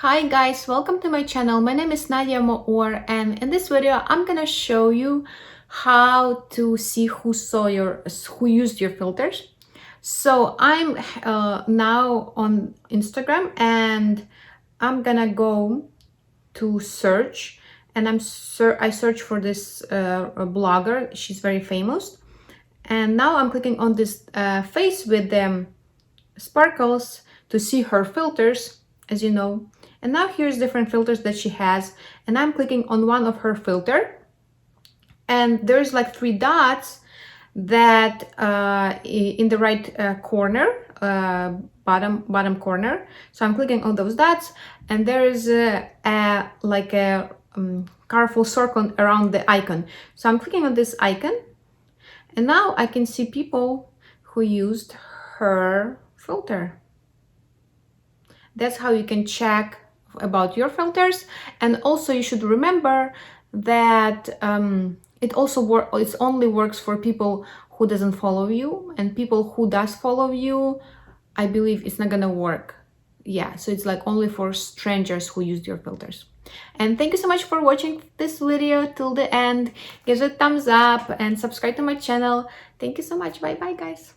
Hi guys, welcome to my channel. My name is Nadia Moor, and in this video I'm gonna show you how to see who used your filters. So I'm now on Instagram, and I'm gonna go to search, and I search for this blogger. She's very famous, and now I'm clicking on this face with the sparkles to see her filters, as you know. And now here's different filters that she has, and I'm clicking on one of her filter, and there's like three dots that in the right corner, bottom corner. So I'm clicking on those dots, and there's like a colorful circle around the icon. So I'm clicking on this icon, and now I can see people who used her filter. That's how you can check about your filters. And also you should remember that it only works for people who doesn't follow you, and people who does follow you, I believe it's not gonna work. Yeah, so it's like only for strangers who used your filters. And thank you so much for watching this video till the end. Give it a thumbs up and subscribe to my channel. Thank you so much. Bye bye guys.